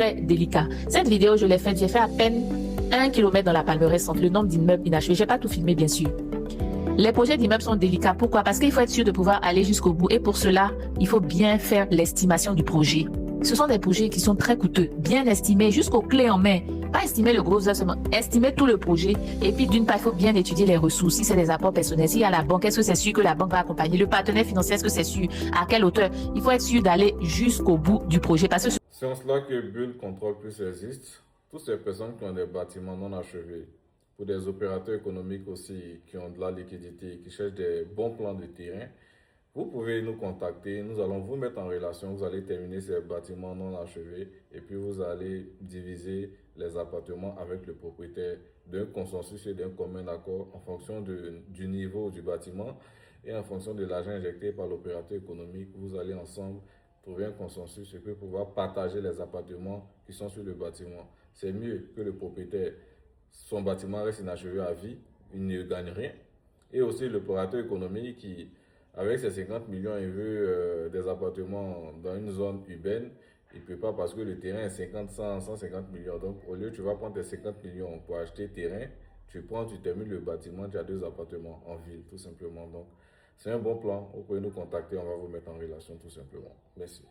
très délicat. Cette vidéo, je l'ai faite, j'ai fait à peine 1 kilomètre dans la Palmeraie Centre, le nombre d'immeubles inachevés. Je n'ai pas tout filmé, bien sûr. Les projets d'immeubles sont délicats. Pourquoi? Parce qu'il faut être sûr de pouvoir aller jusqu'au bout. Et pour cela, il faut bien faire l'estimation du projet. Ce sont des projets qui sont très coûteux, bien estimés jusqu'aux clés en main. Pas estimer le gros œuvre seulement, estimer tout le projet. Et puis d'une part, il faut bien étudier les ressources. Si c'est des apports personnels, s'il y a la banque, est-ce que c'est sûr que la banque va accompagner? Le partenaire financier, est-ce que c'est sûr? À quelle hauteur? Il faut être sûr d'aller jusqu'au bout du projet. Parce que C'est en cela que Bull Control Plus existe. Toutes ces personnes qui ont des bâtiments non achevés, pour des opérateurs économiques aussi qui ont de la liquidité, qui cherchent des bons plans de terrain, vous pouvez nous contacter. Nous allons vous mettre en relation. Vous allez terminer ces bâtiments non achevés et puis vous allez diviser les appartements avec le propriétaire d'un consensus et d'un commun accord en fonction du niveau du bâtiment et en fonction de l'argent injecté par l'opérateur économique. Vous allez ensemble trouver un consensus et puis pouvoir partager les appartements qui sont sur le bâtiment. C'est mieux que le propriétaire, son bâtiment reste inachevé à vie, il ne gagne rien. Et aussi l'opérateur économique qui, avec ses 50 millions, il veut des appartements dans une zone urbaine. Il ne peut pas parce que le terrain est 50, 100, 150 millions. Donc, au lieu, tu vas prendre tes 50 millions pour acheter terrain, tu prends, tu termines le bâtiment, tu as 2 appartements en ville, tout simplement. Donc, c'est un bon plan. Vous pouvez nous contacter, on va vous mettre en relation, tout simplement. Merci.